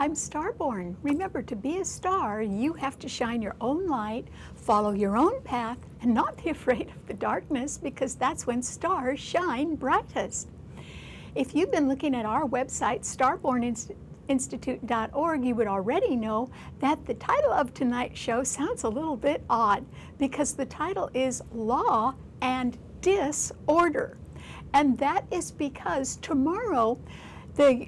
I'm Starborn. Remember, to be a star, you have to shine your own light, follow your own path, and not be afraid of the darkness, because that's when stars shine brightest. If you've been looking at our website, starborninstitute.org, you would already know that the title of tonight's show sounds a little bit odd, because the title is Law and Disorder. And that is because tomorrow, the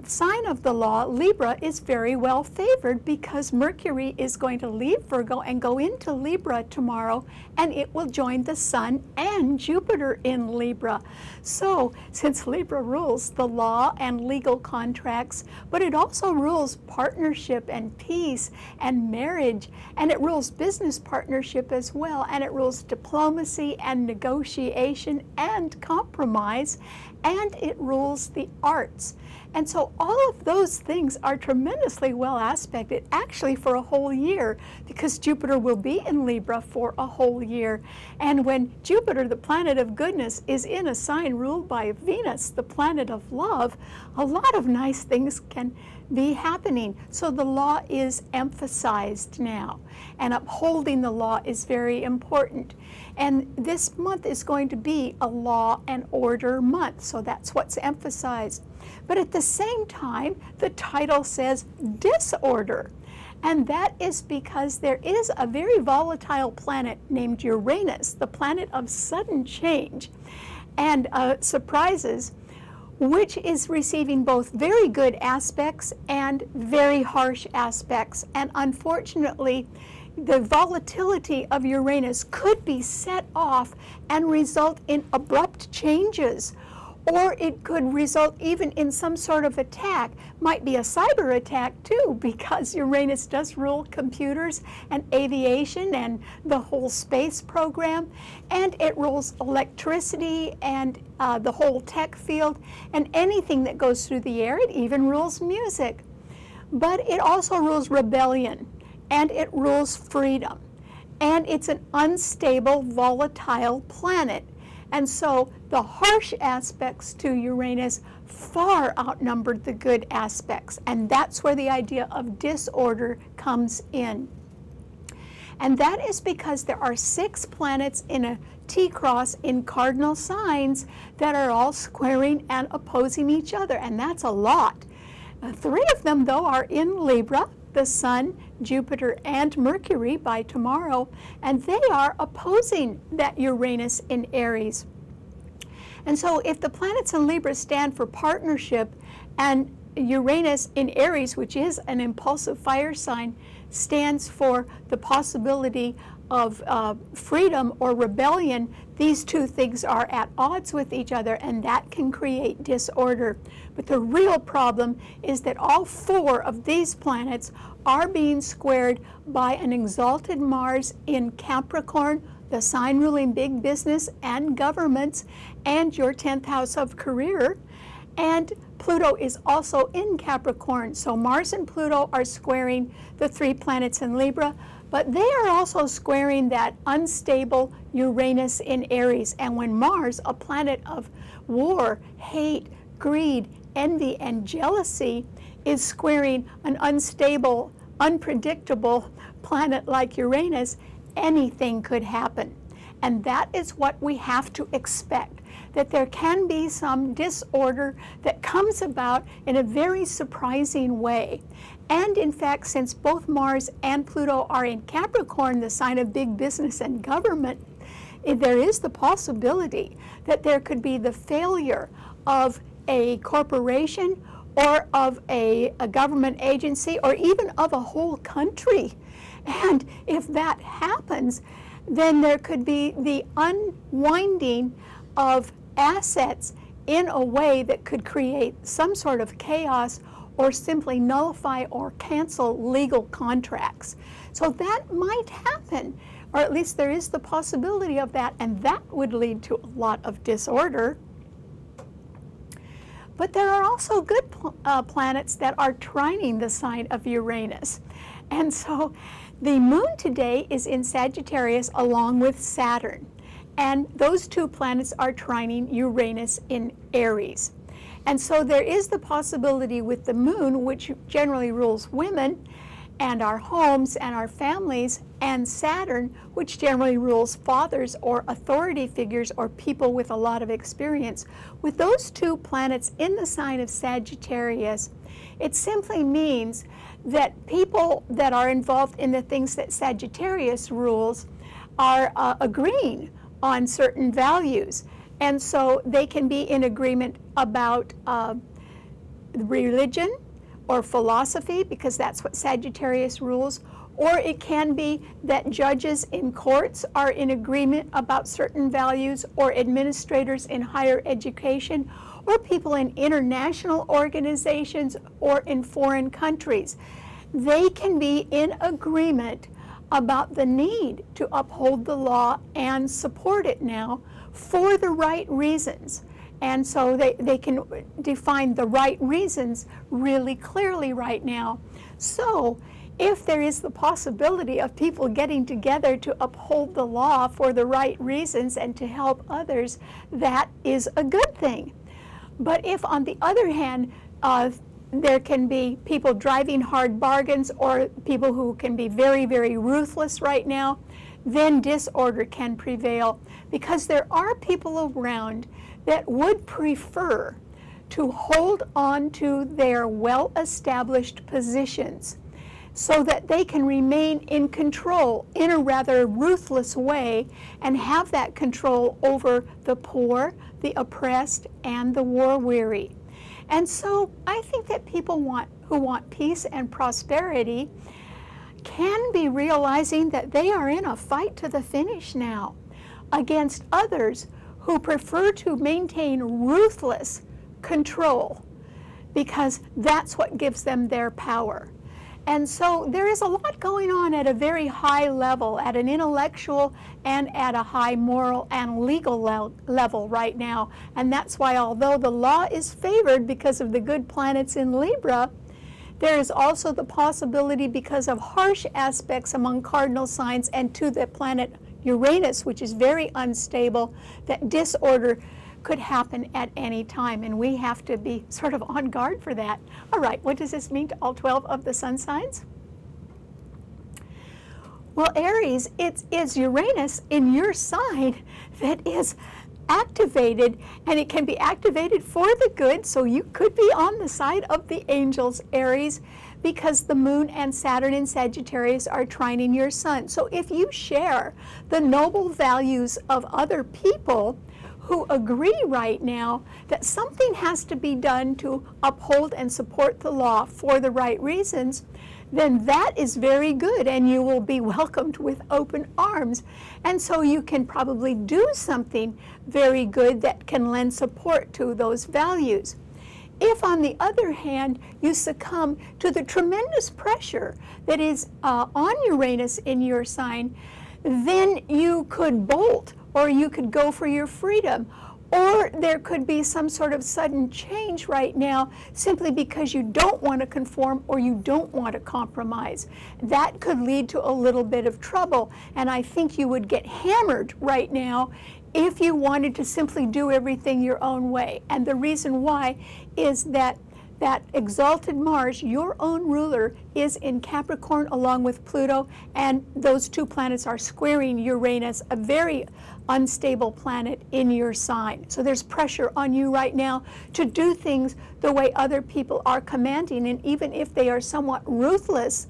sign of the law, Libra, is very well favored, because Mercury is going to leave Virgo and go into Libra tomorrow, and it will join the Sun and Jupiter in Libra. So, since Libra rules the law and legal contracts, but it also rules partnership and peace and marriage, and it rules business partnership as well, and it rules diplomacy and negotiation and compromise, and it rules the arts. And so all of those things are tremendously well aspected, actually for a whole year, because Jupiter will be in Libra for a whole year. And when Jupiter, the planet of goodness, is in a sign ruled by Venus, the planet of love, a lot of nice things can be happening. So the law is emphasized now, and upholding the law is very important. And this month is going to be a law and order month, so that's what's emphasized. But at the same time, the title says disorder. And that is because there is a very volatile planet named Uranus, the planet of sudden change and surprises, which is receiving both very good aspects and very harsh aspects. And unfortunately, the volatility of Uranus could be set off and result in abrupt changes, or it could result even in some sort of attack. Might be a cyber attack too, because Uranus does rule computers and aviation and the whole space program, and it rules electricity and the whole tech field and anything that goes through the air. It even rules music. But it also rules rebellion, and it rules freedom. And it's an unstable, volatile planet. And so the harsh aspects to Uranus far outnumbered the good aspects. And that's where the idea of disorder comes in. And that is because there are 6 planets in a T-cross in cardinal signs that are all squaring and opposing each other. And that's a lot. 3 of them, though, are in Libra, the Sun, Jupiter, and Mercury by tomorrow, and they are opposing that Uranus in Aries. And so if the planets in Libra stand for partnership, and Uranus in Aries, which is an impulsive fire sign, stands for the possibility of freedom or rebellion, these two things are at odds with each other, and that can create disorder. But the real problem is that all 4 of these planets are being squared by an exalted Mars in Capricorn, the sign ruling big business and governments, and your 10th house of career. And Pluto is also in Capricorn. So Mars and Pluto are squaring the 3 planets in Libra, but they are also squaring that unstable Uranus in Aries. And when Mars, a planet of war, hate, greed, envy, and jealousy, is squaring an unstable, unpredictable planet like Uranus, anything could happen. And that is what we have to expect, that there can be some disorder that comes about in a very surprising way. And in fact, since both Mars and Pluto are in Capricorn, the sign of big business and government, there is the possibility that there could be the failure of a corporation or of a government agency or even of a whole country. And if that happens, then there could be the unwinding of assets in a way that could create some sort of chaos or simply nullify or cancel legal contracts. So that might happen, or at least there is the possibility of that, and that would lead to a lot of disorder. But there are also good planets that are trining the sign of Uranus. And so the moon today is in Sagittarius along with Saturn. And those 2 planets are trining Uranus in Aries. And so there is the possibility with the moon, which generally rules women and our homes and our families, and Saturn, which generally rules fathers or authority figures or people with a lot of experience. With those two planets in the sign of Sagittarius, it simply means that people that are involved in the things that Sagittarius rules are agreeing on certain values. And so they can be in agreement about religion or philosophy, because that's what Sagittarius rules, or it can be that judges in courts are in agreement about certain values, or administrators in higher education, or people in international organizations or in foreign countries. They can be in agreement about the need to uphold the law and support it now for the right reasons. And so they can define the right reasons really clearly right now. So if there is the possibility of people getting together to uphold the law for the right reasons and to help others, that is a good thing. But if, on the other hand, there can be people driving hard bargains or people who can be very, very ruthless right now, then disorder can prevail, because there are people around that would prefer to hold on to their well-established positions so that they can remain in control in a rather ruthless way and have that control over the poor, the oppressed, and the war-weary. And so I think that people who want peace and prosperity can be realizing that they are in a fight to the finish now against others who prefer to maintain ruthless control, because that's what gives them their power. And so there is a lot going on at a very high level, at an intellectual and at a high moral and legal level right now. And that's why, although the law is favored because of the good planets in Libra, there is also the possibility, because of harsh aspects among cardinal signs and to the planet Uranus, which is very unstable, that disorder could happen at any time, and we have to be sort of on guard for that. All right, what does this mean to all 12 of the sun signs? Well, Aries, it is Uranus in your sign that is activated, and it can be activated for the good, so you could be on the side of the angels, Aries, because the moon and Saturn in Sagittarius are trining your sun. So if you share the noble values of other people who agree right now that something has to be done to uphold and support the law for the right reasons, then that is very good, and you will be welcomed with open arms. And so you can probably do something very good that can lend support to those values. If, on the other hand, you succumb to the tremendous pressure that is on Uranus in your sign, then you could bolt, or you could go for your freedom, or there could be some sort of sudden change right now simply because you don't want to conform or you don't want to compromise. That could lead to a little bit of trouble, and I think you would get hammered right now if you wanted to simply do everything your own way. And the reason why is that exalted Mars, your own ruler, is in Capricorn along with Pluto, and those two planets are squaring Uranus, a very unstable planet in your sign. So there's pressure on you right now to do things the way other people are commanding, and even if they are somewhat ruthless,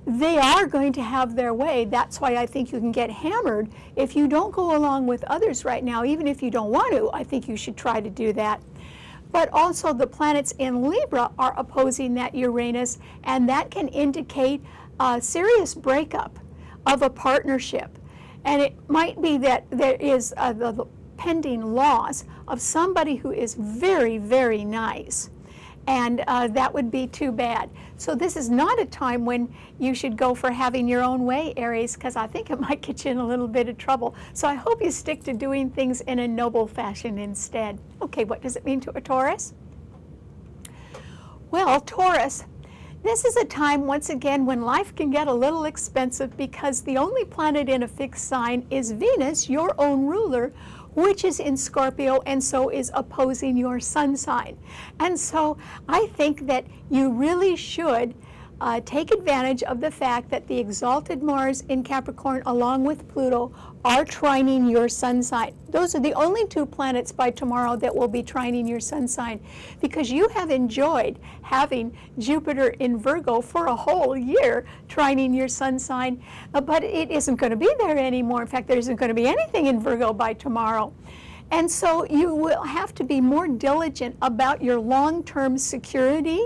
they are going to have their way. That's why I think you can get hammered if you don't go along with others right now. Even if you don't want to, I think you should try to do that. But also the planets in Libra are opposing that Uranus, and that can indicate a serious breakup of a partnership. And it might be that there is the pending loss of somebody who is very, very nice. And that would be too bad. So this is not a time when you should go for having your own way, Aries, because I think it might get you in a little bit of trouble. So I hope you stick to doing things in a noble fashion instead. Okay, what does it mean to a Taurus? Well, Taurus, This is a time, once again, when life can get a little expensive because the only planet in a fixed sign is Venus, your own ruler, which is in Scorpio and so is opposing your sun sign. And so I think that you really should take advantage of the fact that the exalted Mars in Capricorn along with Pluto are trining your sun sign. Those are the only two planets by tomorrow that will be trining your sun sign, because you have enjoyed having Jupiter in Virgo for a whole year trining your sun sign, but it isn't going to be there anymore. In fact, there isn't going to be anything in Virgo by tomorrow. And so you will have to be more diligent about your long-term security.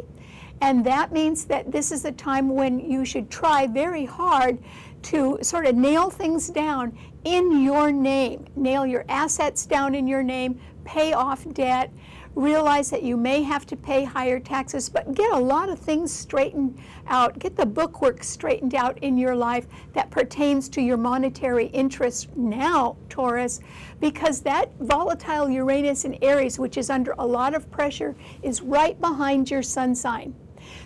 And that means that this is a time when you should try very hard to sort of nail things down in your name. Nail your assets down in your name, pay off debt, realize that you may have to pay higher taxes, but get a lot of things straightened out. Get the bookwork straightened out in your life that pertains to your monetary interests now, Taurus, because that volatile Uranus in Aries, which is under a lot of pressure, is right behind your sun sign.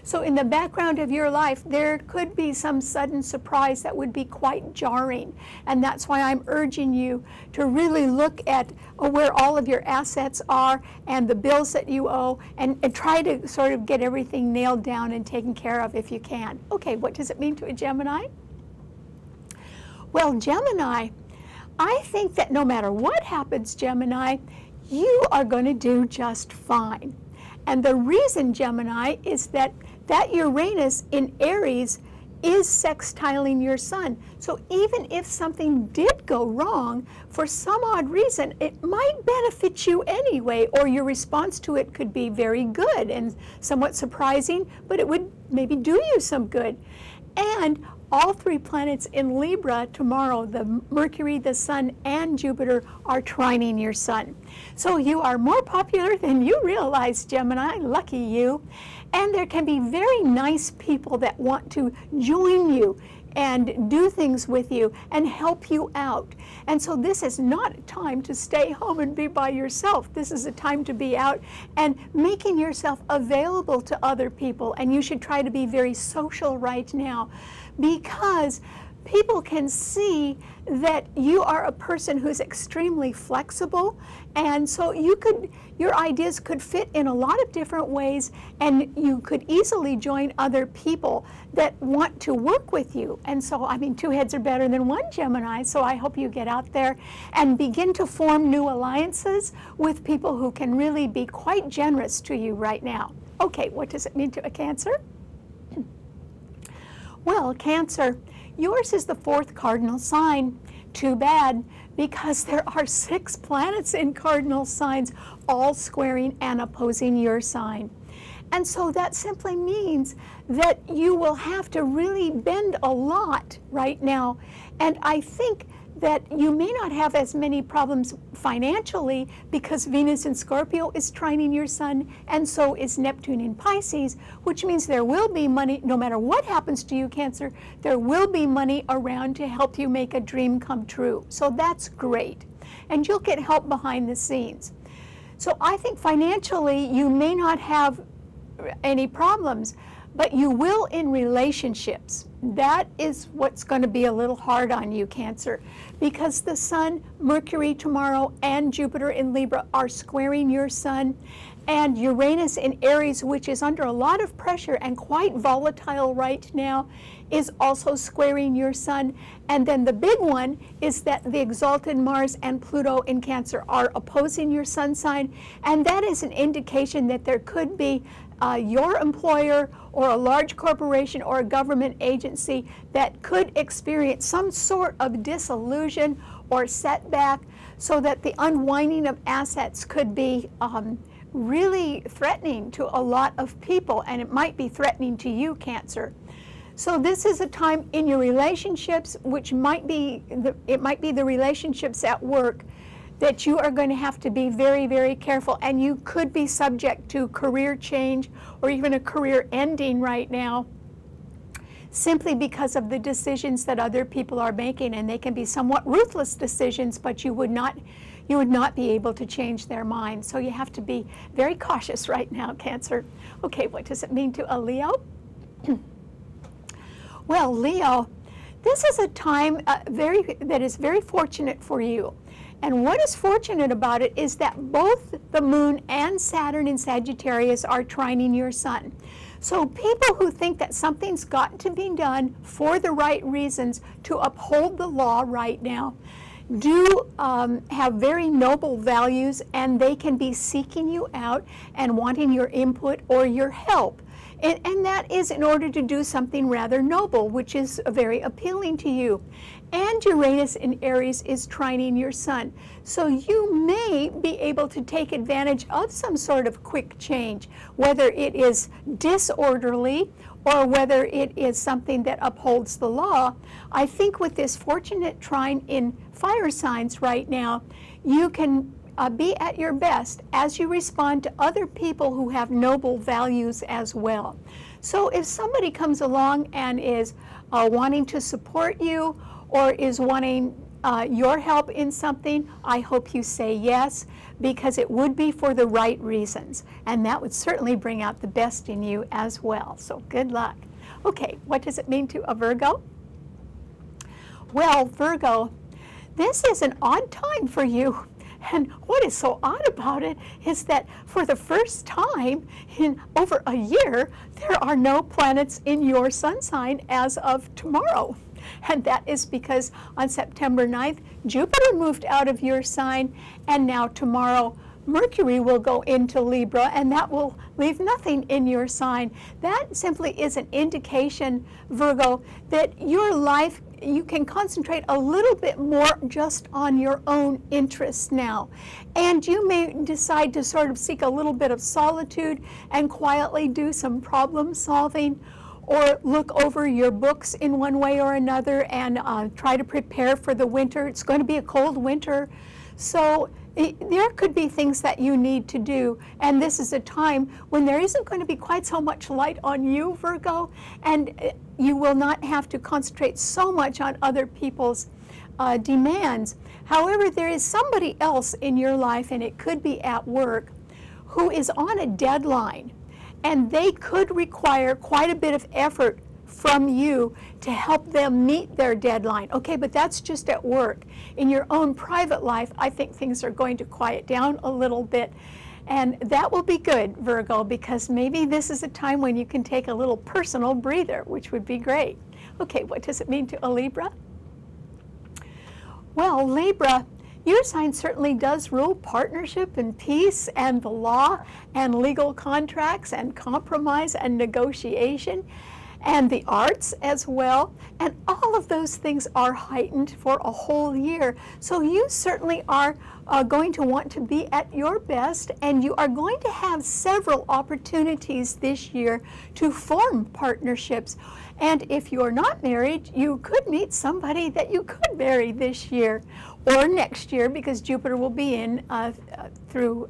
So in the background of your life, there could be some sudden surprise that would be quite jarring. And that's why I'm urging you to really look at where all of your assets are and the bills that you owe, and try to sort of get everything nailed down and taken care of if you can. Okay, what does it mean to a Gemini? Well, Gemini, I think that no matter what happens, Gemini, you are going to do just fine. And the reason, Gemini, is that Uranus in Aries is sextiling your sun. So even if something did go wrong, for some odd reason, it might benefit you anyway, or your response to it could be very good and somewhat surprising, but it would maybe do you some good. And all three planets in Libra tomorrow, the Mercury, the Sun, and Jupiter, are trining your sun. So you are more popular than you realize, Gemini. Lucky you. And there can be very nice people that want to join you and do things with you and help you out. And so this is not a time to stay home and be by yourself. This is a time to be out and making yourself available to other people. And you should try to be very social right now, because people can see that you are a person who's extremely flexible, and so your ideas could fit in a lot of different ways, and you could easily join other people that want to work with you. And so, I mean, two heads are better than one, Gemini, so I hope you get out there and begin to form new alliances with people who can really be quite generous to you right now. Okay, what does it mean to a Cancer? Well, Cancer, yours is the fourth cardinal sign. Too bad, because there are 6 planets in cardinal signs, all squaring and opposing your sign. And so that simply means that you will have to really bend a lot right now. And I think that you may not have as many problems financially, because Venus in Scorpio is trining your sun, and so is Neptune in Pisces, which means there will be money, no matter what happens to you, Cancer, there will be money around to help you make a dream come true. So that's great. And you'll get help behind the scenes. So I think financially you may not have any problems, but you will in relationships. That is what's going to be a little hard on you, Cancer, because the Sun, Mercury tomorrow, and Jupiter in Libra are squaring your sun, and Uranus in Aries, which is under a lot of pressure and quite volatile right now, is also squaring your sun. And then the big one is that the exalted Mars and Pluto in Cancer are opposing your sun sign, and that is an indication that there could be your employer or a large corporation or a government agency that could experience some sort of disillusion or setback, so that the unwinding of assets could be really threatening to a lot of people, and it might be threatening to you, Cancer. So this is a time in your relationships, which might be the relationships at work, that you are going to have to be very, very careful, and you could be subject to career change or even a career ending right now, simply because of the decisions that other people are making, and they can be somewhat ruthless decisions, but you would not be able to change their mind. So you have to be very cautious right now, Cancer. Okay, what does it mean to a Leo? Well, Leo, this is a time that is very fortunate for you. And what is fortunate about it is that both the moon and Saturn in Sagittarius are trining your sun. So people who think that something's got to be done for the right reasons to uphold the law right now do have very noble values, and they can be seeking you out and wanting your input or your help. And that is in order to do something rather noble, which is very appealing to you. And Uranus in Aries is trining your sun. So you may be able to take advantage of some sort of quick change, whether it is disorderly or whether it is something that upholds the law. I think with this fortunate trine in fire signs right now, you can be at your best as you respond to other people who have noble values as well. So if somebody comes along and is wanting to support you or is wanting your help in something, I hope you say yes, because it would be for the right reasons, and that would certainly bring out the best in you as well. So good luck. Okay, what does it mean to a Virgo? Well, Virgo, this is an odd time for you. And what is so odd about it is that for the first time in over a year, there are no planets in your sun sign as of tomorrow. And that is because on September 9th, Jupiter moved out of your sign, and now tomorrow Mercury will go into Libra, and that will leave nothing in your sign. That simply is an indication, Virgo, that your life, you can concentrate a little bit more just on your own interests now. And you may decide to sort of seek a little bit of solitude and quietly do some problem solving, or look over your books in one way or another and try to prepare for the winter. It's going to be a cold winter. So there could be things that you need to do, and this is a time when there isn't going to be quite so much light on you, Virgo, and you will not have to concentrate so much on other people's demands. However, there is somebody else in your life, and it could be at work, who is on a deadline, and they could require quite a bit of effort from you to help them meet their deadline. Okay, but that's just at work. In your own private life, I think things are going to quiet down a little bit, and that will be good, Virgo, because maybe this is a time when you can take a little personal breather, which would be great. Okay, what does it mean to a Libra? Well, Libra, your sign certainly does rule partnership and peace and the law and legal contracts and compromise and negotiation and the arts as well, and all of those things are heightened for a whole year. So you certainly are going to want to be at your best, and you are going to have several opportunities this year to form partnerships. And if you're not married, you could meet somebody that you could marry this year or next year, because Jupiter will be in through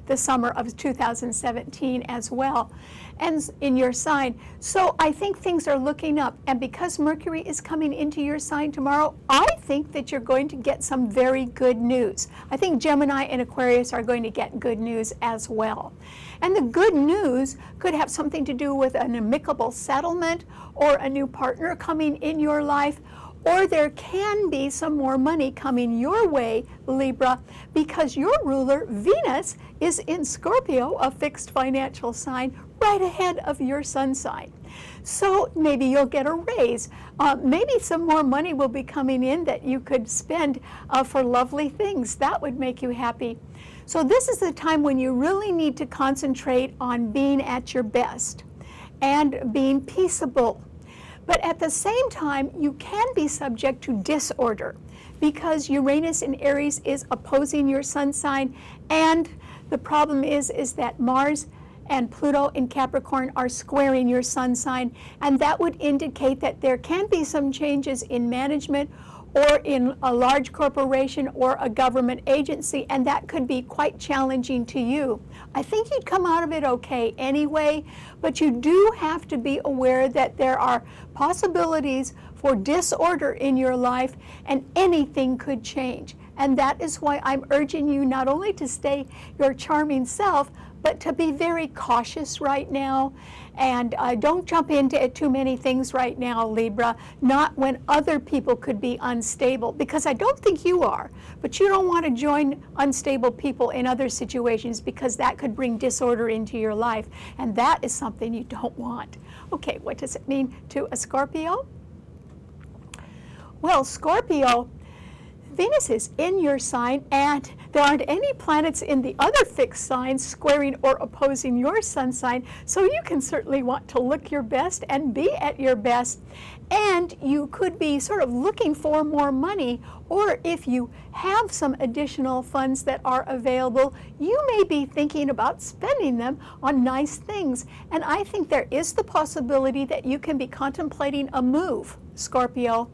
the summer of 2017 as well, and in your sign. So I think things are looking up, and because Mercury is coming into your sign tomorrow, I think that you're going to get some very good news. I think Gemini and Aquarius are going to get good news as well. And the good news could have something to do with an amicable settlement or a new partner coming in your life, or there can be some more money coming your way, Libra, because your ruler, Venus, is in Scorpio, a fixed financial sign, right ahead of your sun sign. So maybe you'll get a raise. Maybe some more money will be coming in that you could spend for lovely things. That would make you happy. So this is the time when you really need to concentrate on being at your best and being peaceable. But at the same time, you can be subject to disorder because Uranus in Aries is opposing your sun sign, and the problem is that Mars and Pluto in Capricorn are squaring your sun sign, and that would indicate that there can be some changes in management or in a large corporation or a government agency, and that could be quite challenging to you. I think you'd come out of it okay anyway, but you do have to be aware that there are possibilities for disorder in your life, and anything could change. And that is why I'm urging you not only to stay your charming self, but to be very cautious right now. And don't jump into too many things right now, Libra, not when other people could be unstable, because I don't think you are, but you don't want to join unstable people in other situations, because that could bring disorder into your life, and that is something you don't want. Okay, what does it mean to a Scorpio? Well, Scorpio, Venus is in your sign, and there aren't any planets in the other fixed signs squaring or opposing your sun sign, so you can certainly want to look your best and be at your best. And you could be sort of looking for more money, or if you have some additional funds that are available, you may be thinking about spending them on nice things. And I think there is the possibility that you can be contemplating a move, Scorpio,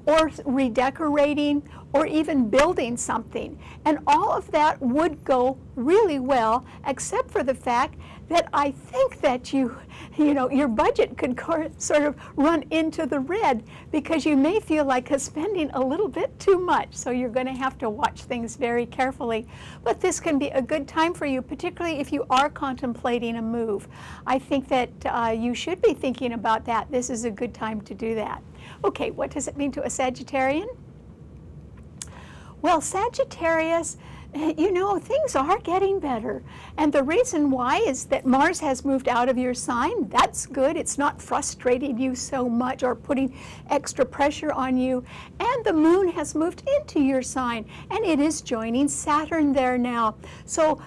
or redecorating, or even building something. And all of that would go really well, except for the fact that I think that your budget could sort of run into the red, because you may feel like spending a little bit too much. So you're going to have to watch things very carefully. But this can be a good time for you, particularly if you are contemplating a move. I think that you should be thinking about that. This is a good time to do that. Okay, what does it mean to a Sagittarian? Well, Sagittarius, things are getting better. And the reason why is that Mars has moved out of your sign. That's good. It's not frustrating you so much or putting extra pressure on you. And the moon has moved into your sign, and it is joining Saturn there now. So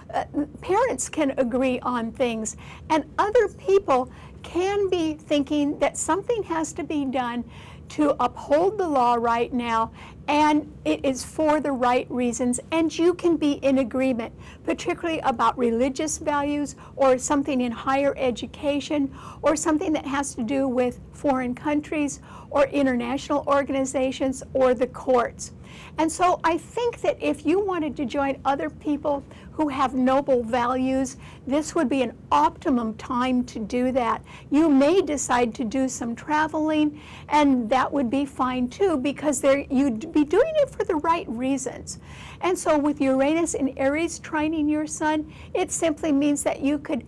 parents can agree on things, and other people can be thinking that something has to be done to uphold the law right now, and it is for the right reasons, and you can be in agreement, particularly about religious values or something in higher education or something that has to do with foreign countries or international organizations or the courts. And so I think that if you wanted to join other people who have noble values, this would be an optimum time to do that. You may decide to do some traveling, and that would be fine too, because you'd be doing it for the right reasons. And so with Uranus in Aries trining your sun, it simply means that you could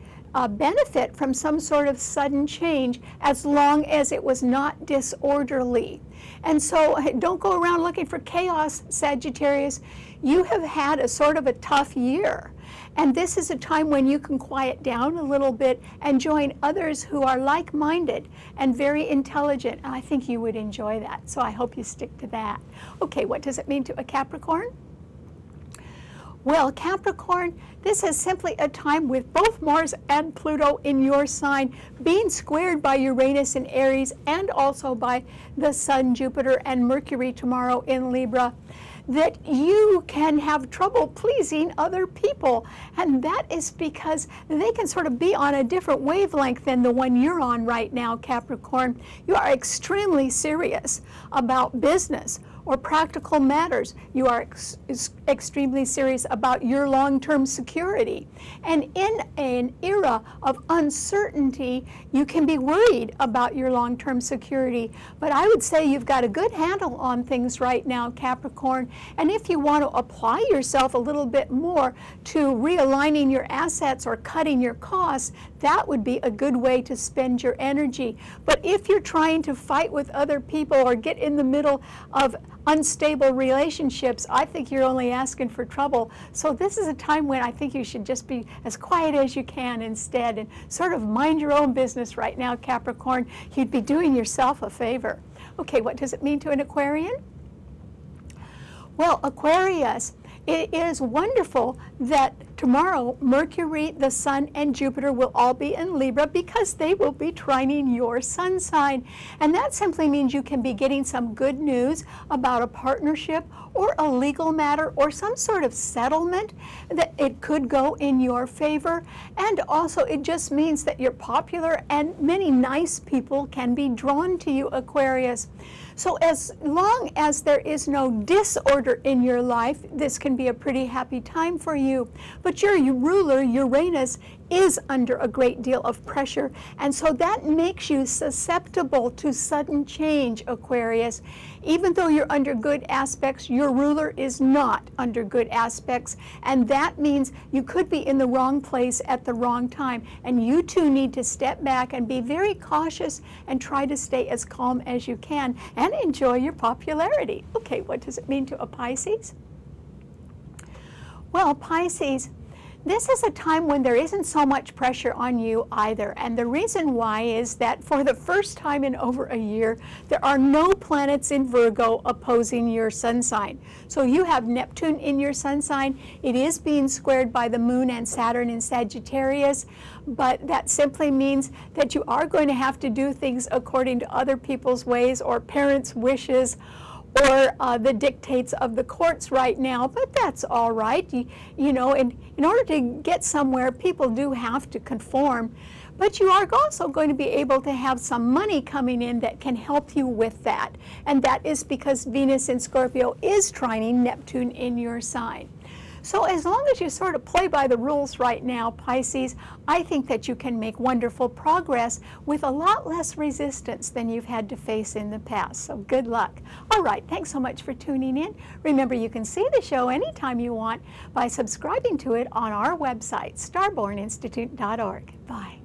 benefit from some sort of sudden change, as long as it was not disorderly. And so don't go around looking for chaos, Sagittarius. You have had a sort of a tough year. And this is a time when you can quiet down a little bit and join others who are like-minded and very intelligent. And I think you would enjoy that. So I hope you stick to that. Okay, what does it mean to a Capricorn? Well, Capricorn, this is simply a time with both Mars and Pluto in your sign being squared by Uranus in Aries, and also by the Sun, Jupiter, and Mercury tomorrow in Libra, that you can have trouble pleasing other people. And that is because they can sort of be on a different wavelength than the one you're on right now, Capricorn. You are extremely serious about business or practical matters. You are extremely serious about your long-term security. And in an era of uncertainty, you can be worried about your long-term security. But I would say you've got a good handle on things right now, Capricorn. And if you want to apply yourself a little bit more to realigning your assets or cutting your costs, that would be a good way to spend your energy. But if you're trying to fight with other people or get in the middle of unstable relationships, I think you're only asking for trouble. So this is a time when I think you should just be as quiet as you can instead, and sort of mind your own business right now, Capricorn. You'd be doing yourself a favor. Okay, what does it mean to an Aquarian? Well, Aquarius, it is wonderful that tomorrow Mercury, the Sun, and Jupiter will all be in Libra, because they will be trining your sun sign. And that simply means you can be getting some good news about a partnership or a legal matter or some sort of settlement, that it could go in your favor. And also it just means that you're popular, and many nice people can be drawn to you, Aquarius. So as long as there is no disorder in your life, this can be a pretty happy time for you. But your ruler, Uranus, is under a great deal of pressure, and so that makes you susceptible to sudden change, Aquarius. Even though you're under good aspects, your ruler is not under good aspects, and that means you could be in the wrong place at the wrong time, and you too need to step back and be very cautious and try to stay as calm as you can and enjoy your popularity. Okay, what does it mean to a Pisces? Well, Pisces, this is a time when there isn't so much pressure on you either. And the reason why is that for the first time in over a year, there are no planets in Virgo opposing your sun sign. So you have Neptune in your sun sign. It is being squared by the Moon and Saturn in Sagittarius, but that simply means that you are going to have to do things according to other people's ways or parents' wishes, or the dictates of the courts right now, but that's all right. You know, in order to get somewhere, people do have to conform, but you are also going to be able to have some money coming in that can help you with that, and that is because Venus in Scorpio is trining Neptune in your sign. So as long as you sort of play by the rules right now, Pisces, I think that you can make wonderful progress with a lot less resistance than you've had to face in the past. So good luck. All right, thanks so much for tuning in. Remember, you can see the show anytime you want by subscribing to it on our website, starborninstitute.org. Bye.